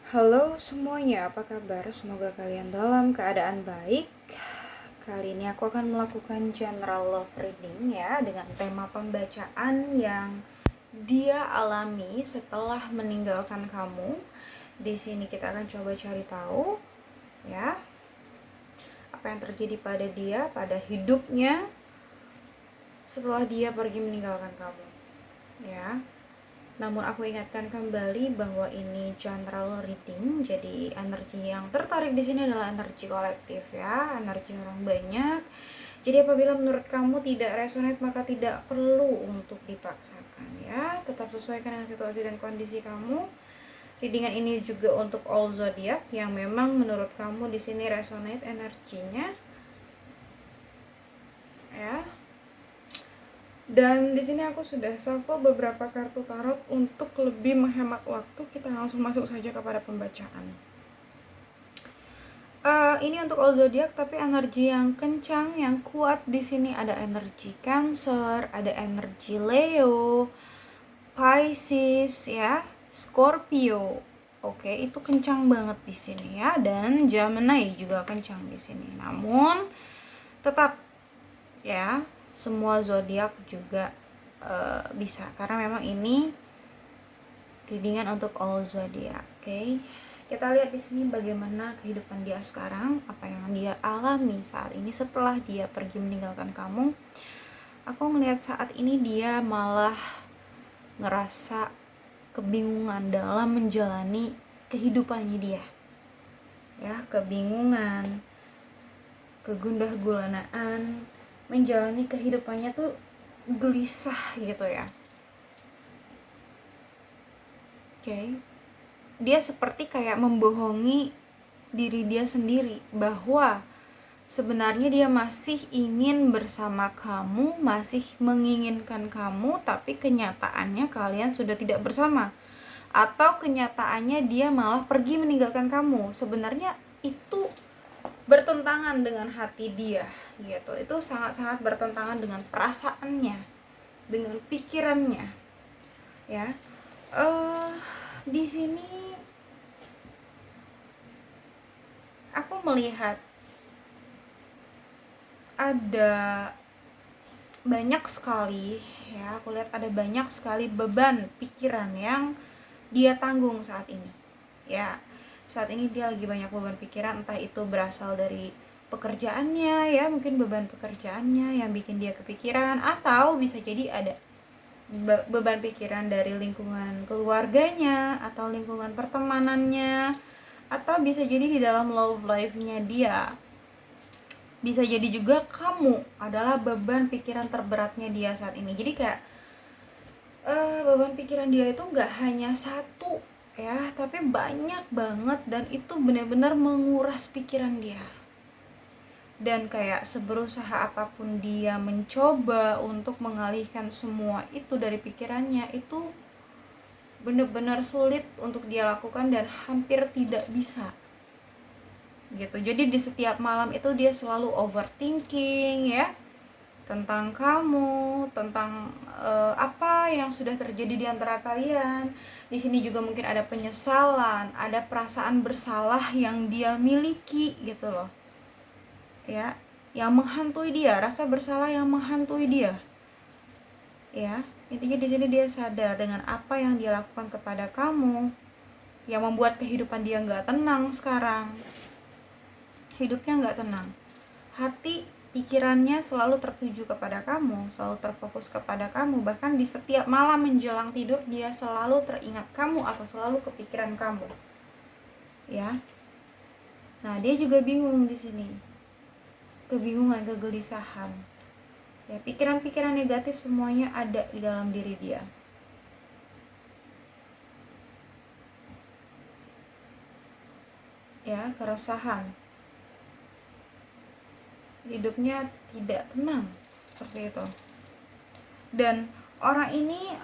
Halo semuanya, apa kabar? Semoga kalian dalam keadaan baik. Kali ini aku akan melakukan general love reading ya, dengan tema pembacaan yang dia alami setelah meninggalkan kamu. Di sini kita akan coba cari tahu ya, apa yang terjadi pada dia, pada hidupnya setelah dia pergi meninggalkan kamu. Ya. Namun aku ingatkan kembali bahwa ini general reading, jadi energi yang tertarik di sini adalah energi kolektif ya, energi orang banyak. Jadi apabila menurut kamu tidak resonate maka tidak perlu untuk dipaksakan ya, tetap sesuaikan dengan situasi dan kondisi kamu. Readingan ini juga untuk all zodiac yang memang menurut kamu di sini resonate energinya ya. Dan di sini aku sudah shuffle beberapa kartu tarot untuk lebih menghemat waktu. Kita langsung masuk saja kepada pembacaan. Ini untuk all zodiac, tapi energi yang kencang, yang kuat di sini ada energi Cancer, ada energi Leo, Pisces ya, Scorpio. Oke, itu kencang banget di sini ya, dan Gemini juga kencang di sini. Namun tetap ya, semua zodiak juga bisa, karena memang ini readingan untuk all zodiak. Oke, kita lihat di sini bagaimana kehidupan dia sekarang, apa yang dia alami saat ini setelah dia pergi meninggalkan kamu. Aku ngelihat saat ini dia malah ngerasa kebingungan dalam menjalani kehidupannya dia ya, kebingungan, kegundah gulanaan, menjalani kehidupannya tuh gelisah gitu ya. Oke. Dia seperti kayak membohongi diri dia sendiri bahwa sebenarnya dia masih ingin bersama kamu, masih menginginkan kamu, tapi kenyataannya kalian sudah tidak bersama. Atau kenyataannya dia malah pergi meninggalkan kamu. Sebenarnya itu bertentangan dengan hati dia gitu. Itu sangat-sangat bertentangan dengan perasaannya, dengan pikirannya ya. Di sini aku melihat ada banyak sekali ya, aku lihat ada banyak sekali beban pikiran yang dia tanggung saat ini ya. Saat ini dia lagi banyak beban pikiran, entah itu berasal dari pekerjaannya ya, mungkin beban pekerjaannya yang bikin dia kepikiran, atau bisa jadi ada beban pikiran dari lingkungan keluarganya atau lingkungan pertemanannya, atau bisa jadi di dalam love life-nya dia. Bisa jadi juga kamu adalah beban pikiran terberatnya dia saat ini. Jadi kayak beban pikiran dia itu nggak hanya satu ya, tapi banyak banget, dan itu benar-benar menguras pikiran dia. Dan kayak seberusaha apapun dia mencoba untuk mengalihkan semua itu dari pikirannya, itu benar-benar sulit untuk dia lakukan dan hampir tidak bisa gitu. Jadi di setiap malam itu dia selalu overthinking ya, tentang kamu, tentang apa yang sudah terjadi di antara kalian. Di sini juga mungkin ada penyesalan, ada perasaan bersalah yang dia miliki gitu loh. Ya, yang menghantui dia, rasa bersalah yang menghantui dia. Ya, intinya di sini dia sadar dengan apa yang dia lakukan kepada kamu, yang membuat kehidupan dia nggak tenang sekarang. Hidupnya nggak tenang. Hati pikirannya selalu tertuju kepada kamu, selalu terfokus kepada kamu. Bahkan di setiap malam menjelang tidur dia selalu teringat kamu atau selalu kepikiran kamu. Ya. Nah, dia juga bingung di sini. Kebingungan, kegelisahan. Ya, pikiran-pikiran negatif semuanya ada di dalam diri dia. Ya, keresahan. Hidupnya tidak tenang seperti itu. Dan orang ini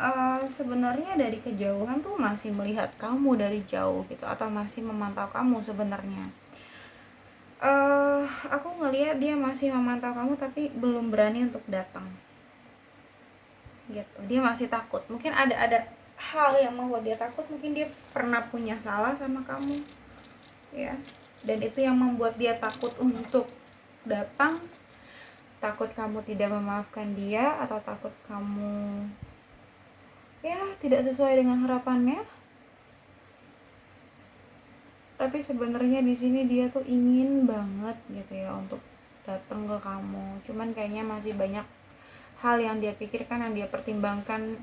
sebenarnya dari kejauhan tuh masih melihat kamu dari jauh gitu, atau masih memantau kamu sebenarnya. Aku ngelihat dia masih memantau kamu tapi belum berani untuk datang gitu. Dia masih takut. Mungkin ada hal yang membuat dia takut, mungkin dia pernah punya salah sama kamu ya, dan itu yang membuat dia takut untuk datang, takut kamu tidak memaafkan dia, atau takut kamu ya tidak sesuai dengan harapannya. Tapi sebenarnya di sini dia tuh ingin banget gitu ya untuk datang ke kamu, cuman kayaknya masih banyak hal yang dia pikirkan, yang dia pertimbangkan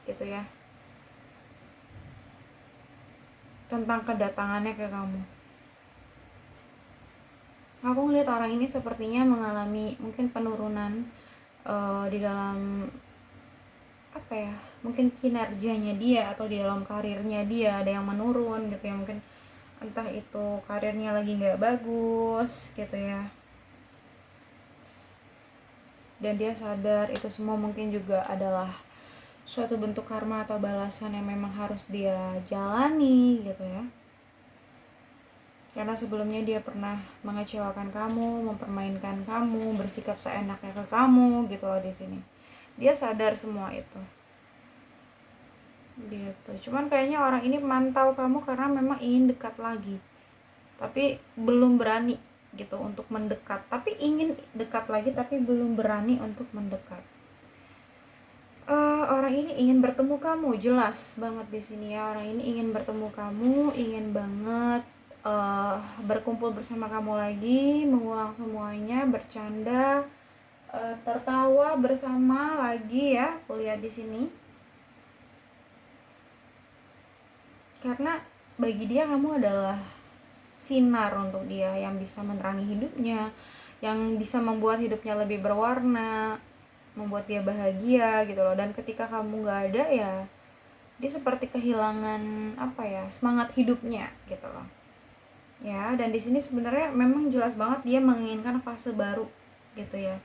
gitu ya, tentang kedatangannya ke kamu. Aku ngeliat orang ini sepertinya mengalami mungkin penurunan di dalam apa ya, mungkin kinerjanya dia atau di dalam karirnya dia ada yang menurun gitu ya, mungkin entah itu karirnya lagi nggak bagus gitu ya, dan dia sadar itu semua mungkin juga adalah suatu bentuk karma atau balasan yang memang harus dia jalani gitu ya, karena sebelumnya dia pernah mengecewakan kamu, mempermainkan kamu, bersikap seenaknya ke kamu gitu loh. Di sini dia sadar semua itu gitu. Cuman kayaknya orang ini mantau kamu karena memang ingin dekat lagi, tapi belum berani gitu untuk mendekat. Tapi ingin dekat lagi tapi belum berani untuk mendekat. Orang ini ingin bertemu kamu, jelas banget di sini ya. Orang ini ingin bertemu kamu, ingin banget berkumpul bersama kamu lagi, mengulang semuanya, bercanda, tertawa bersama lagi ya. Aku lihat di sini. Karena bagi dia kamu adalah sinar untuk dia yang bisa menerangi hidupnya, yang bisa membuat hidupnya lebih berwarna, membuat dia bahagia gitu loh. Dan ketika kamu gak ada ya, dia seperti kehilangan apa ya, semangat hidupnya gitu loh ya. Dan di sini sebenarnya memang jelas banget dia menginginkan fase baru gitu ya.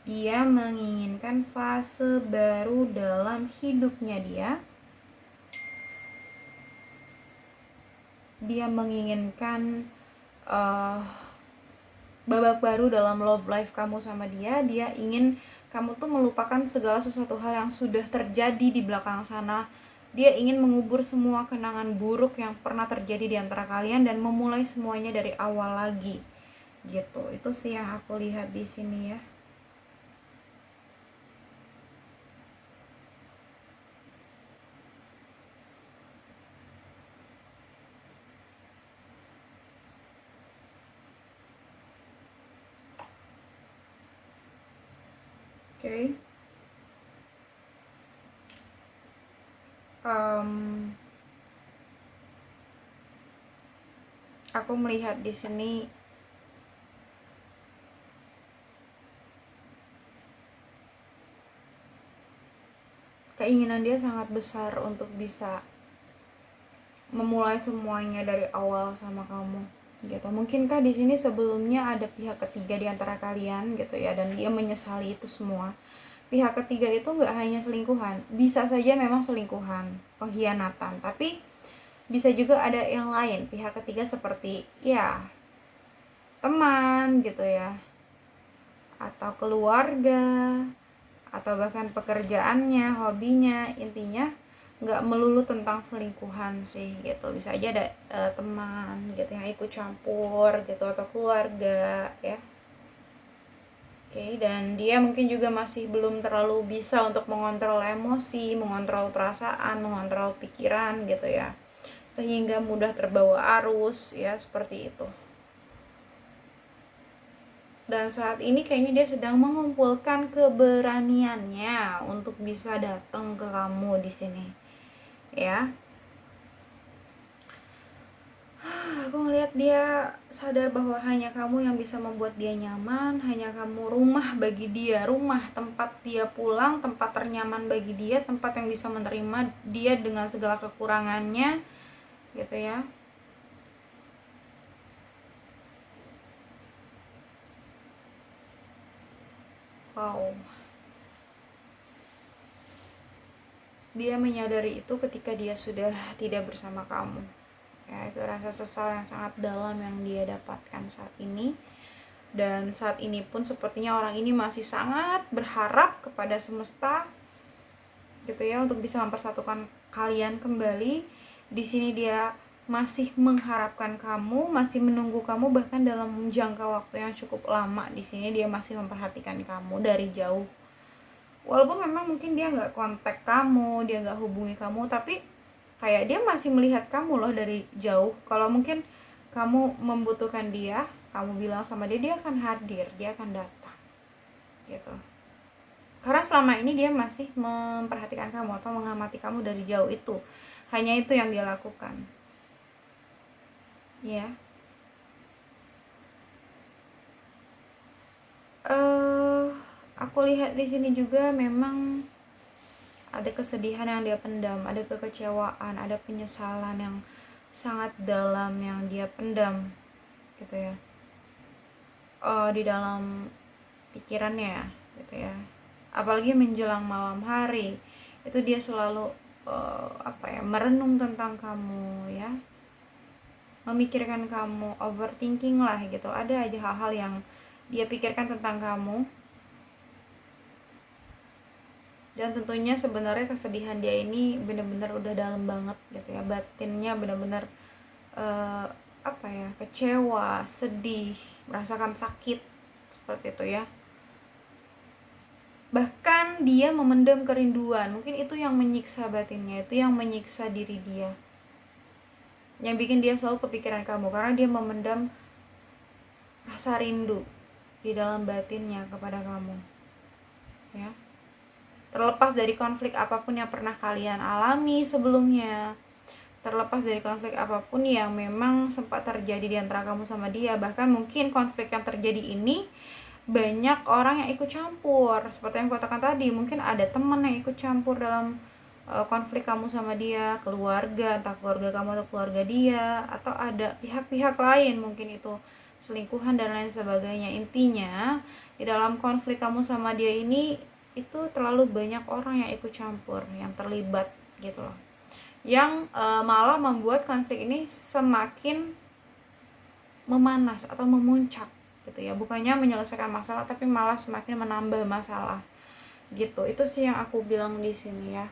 Dia menginginkan fase baru dalam hidupnya dia. Dia menginginkan babak baru dalam love life kamu sama dia. Dia ingin kamu tuh melupakan segala sesuatu hal yang sudah terjadi di belakang sana. Dia ingin mengubur semua kenangan buruk yang pernah terjadi di antara kalian dan memulai semuanya dari awal lagi gitu. Itu sih yang aku lihat di sini ya. Oke. Aku melihat di sini keinginan dia sangat besar untuk bisa memulai semuanya dari awal sama kamu gitu. Mungkinkah di sini sebelumnya ada pihak ketiga di antara kalian gitu ya, dan dia menyesali itu semua. Pihak ketiga itu nggak hanya selingkuhan, bisa saja memang selingkuhan, pengkhianatan, tapi bisa juga ada yang lain, pihak ketiga seperti ya teman gitu ya, atau keluarga, atau bahkan pekerjaannya, hobinya. Intinya nggak melulu tentang selingkuhan sih gitu, bisa aja ada teman gitu yang ikut campur gitu, atau keluarga ya. Oke, dan dia mungkin juga masih belum terlalu bisa untuk mengontrol emosi, mengontrol perasaan, mengontrol pikiran gitu ya, sehingga mudah terbawa arus ya, seperti itu. Dan saat ini kayaknya dia sedang mengumpulkan keberaniannya untuk bisa datang ke kamu di sini ya. Aku ngelihat dia sadar bahwa hanya kamu yang bisa membuat dia nyaman, hanya kamu rumah bagi dia, rumah tempat dia pulang, tempat ternyaman bagi dia, tempat yang bisa menerima dia dengan segala kekurangannya gitu ya. Wow. Dia menyadari itu ketika dia sudah tidak bersama kamu ya. Itu rasa sesal yang sangat dalam yang dia dapatkan saat ini. Dan saat ini pun sepertinya orang ini masih sangat berharap kepada semesta gitu ya, untuk bisa mempersatukan kalian kembali. Di sini dia masih mengharapkan kamu, masih menunggu kamu, bahkan dalam jangka waktu yang cukup lama. Di sini dia masih memperhatikan kamu dari jauh. Walaupun memang mungkin dia nggak kontak kamu, dia nggak hubungi kamu, tapi kayak dia masih melihat kamu loh dari jauh. Kalau mungkin kamu membutuhkan dia, kamu bilang sama dia, dia akan hadir, dia akan datang gitu. Karena selama ini dia masih memperhatikan kamu atau mengamati kamu dari jauh. Itu hanya itu yang dia lakukan ya. Aku lihat di sini juga memang ada kesedihan yang dia pendam, ada kekecewaan, ada penyesalan yang sangat dalam yang dia pendam gitu ya, di dalam pikirannya gitu ya. Apalagi menjelang malam hari itu dia selalu merenung tentang kamu ya, memikirkan kamu, overthinking lah gitu. Ada aja hal-hal yang dia pikirkan tentang kamu. Dan tentunya sebenarnya kesedihan dia ini benar-benar udah dalam banget gitu ya, batinnya benar-benar kecewa, sedih, merasakan sakit seperti itu ya. Bahkan dia memendam kerinduan, mungkin itu yang menyiksa batinnya, itu yang menyiksa diri dia, yang bikin dia selalu kepikiran kamu, karena dia memendam rasa rindu di dalam batinnya kepada kamu ya. Terlepas dari konflik apapun yang pernah kalian alami sebelumnya, terlepas dari konflik apapun yang memang sempat terjadi di antara kamu sama dia, bahkan mungkin konflik yang terjadi ini banyak orang yang ikut campur. Seperti yang aku katakan tadi, mungkin ada teman yang ikut campur dalam konflik kamu sama dia, keluarga, entah keluarga kamu atau keluarga dia, atau ada pihak-pihak lain, mungkin itu selingkuhan dan lain sebagainya. Intinya di dalam konflik kamu sama dia ini itu terlalu banyak orang yang ikut campur, yang terlibat gitu loh, yang malah membuat konflik ini semakin memanas atau memuncak gitu ya. Bukannya menyelesaikan masalah, tapi malah semakin menambah masalah gitu. Itu sih yang aku bilang di sini ya.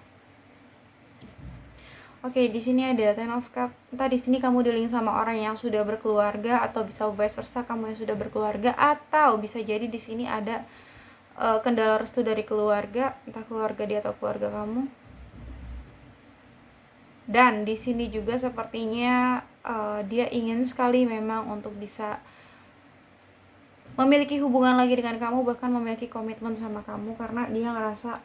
Oke, di sini ada Ten of Cups. Entah di sini kamu dealing sama orang yang sudah berkeluarga, atau bisa vice versa kamu yang sudah berkeluarga, atau bisa jadi di sini ada kendala restu dari keluarga, entah keluarga dia atau keluarga kamu. Dan di sini juga sepertinya dia ingin sekali memang untuk bisa memiliki hubungan lagi dengan kamu, bahkan memiliki komitmen sama kamu, karena dia ngerasa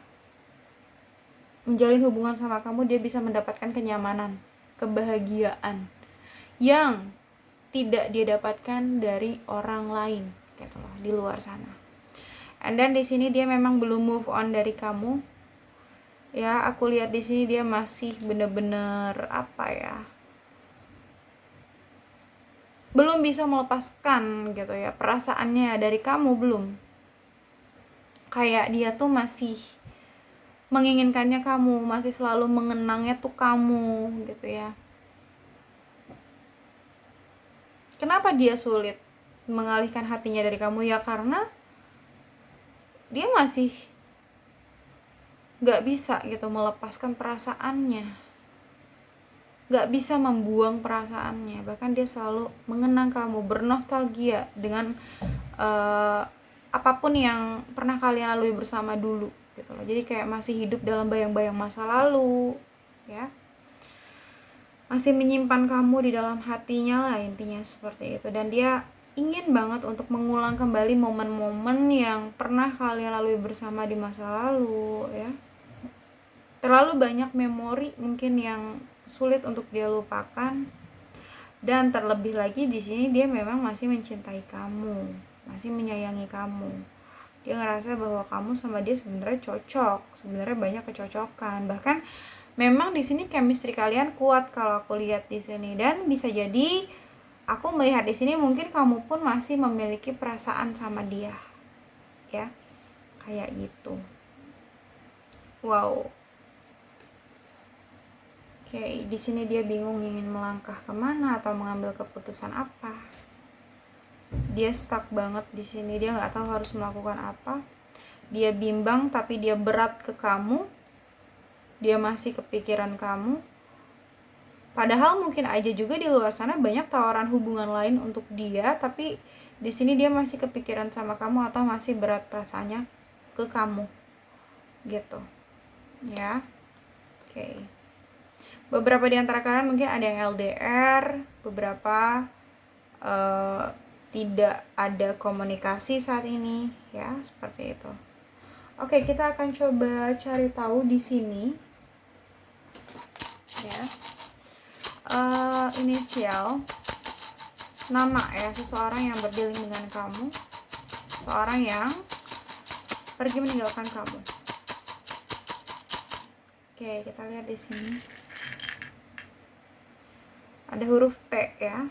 menjalin hubungan sama kamu dia bisa mendapatkan kenyamanan, kebahagiaan yang tidak dia dapatkan dari orang lain gitu loh, di luar sana. And then di sini dia memang belum move on dari kamu ya. Aku lihat di sini dia masih bener-bener belum bisa melepaskan gitu ya perasaannya dari kamu. Belum, kayak dia tuh masih menginginkannya kamu, masih selalu mengenangnya tuh kamu gitu ya. Kenapa dia sulit mengalihkan hatinya dari kamu ya? Karena dia masih gak bisa gitu melepaskan perasaannya, gak bisa membuang perasaannya. Bahkan dia selalu mengenang kamu, bernostalgia dengan apapun yang pernah kalian lalui bersama dulu gitu loh. Jadi kayak masih hidup dalam bayang-bayang masa lalu ya, masih menyimpan kamu di dalam hatinya lah, intinya seperti itu. Dan dia ingin banget untuk mengulang kembali momen-momen yang pernah kalian lalui bersama di masa lalu ya. Terlalu banyak memori mungkin yang sulit untuk dia lupakan. Dan terlebih lagi di sini dia memang masih mencintai kamu, masih menyayangi kamu. Dia ngerasa bahwa kamu sama dia sebenarnya cocok, sebenarnya banyak kecocokan. Bahkan memang di sini chemistry kalian kuat kalau aku lihat di sini. Dan bisa jadi aku melihat di sini mungkin kamu pun masih memiliki perasaan sama dia ya, kayak gitu. Wow. Oke, di sini dia bingung ingin melangkah kemana atau mengambil keputusan apa. Dia stuck banget di sini, dia nggak tahu harus melakukan apa. Dia bimbang, tapi dia berat ke kamu. dia masih kepikiran kamu. Padahal mungkin aja juga di luar sana banyak tawaran hubungan lain untuk dia, tapi di sini dia masih kepikiran sama kamu atau masih berat perasaannya ke kamu gitu ya. Oke. Beberapa di antara kalian mungkin ada yang LDR, beberapa tidak ada komunikasi saat ini ya, seperti itu. Oke, kita akan coba cari tahu di sini ya. Inisial nama ya, seseorang yang berdealing dengan kamu, seseorang yang pergi meninggalkan kamu. Oke, kita lihat di sini ada huruf T ya,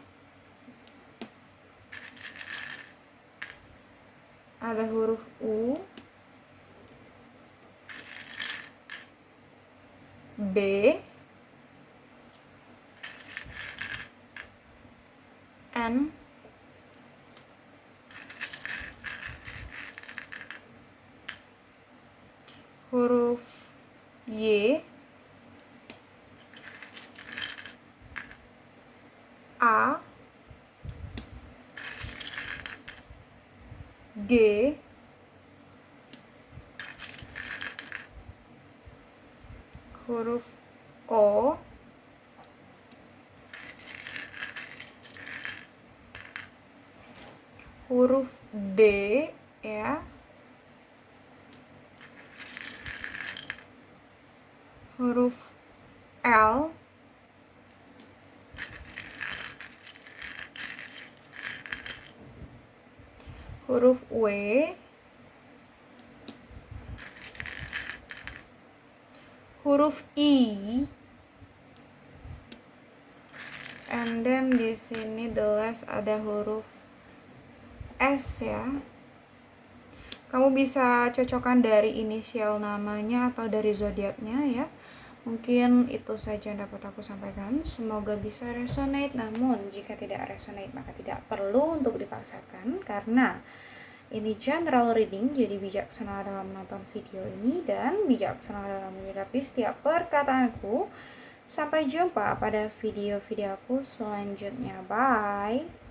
ada huruf U, B, N, huruf Y, A, G, huruf O, huruf D ya, huruf L, huruf W, huruf I, and then di sini the last ada huruf S ya. Kamu bisa cocokkan dari inisial namanya atau dari zodiaknya ya. Mungkin itu saja yang dapat aku sampaikan. Semoga bisa resonate, namun jika tidak resonate maka tidak perlu untuk dipaksakan, karena ini general reading, jadi bijaksana dalam menonton video ini dan bijaksana dalam menyikapi setiap perkataanku. Sampai jumpa pada video-video aku selanjutnya. Bye.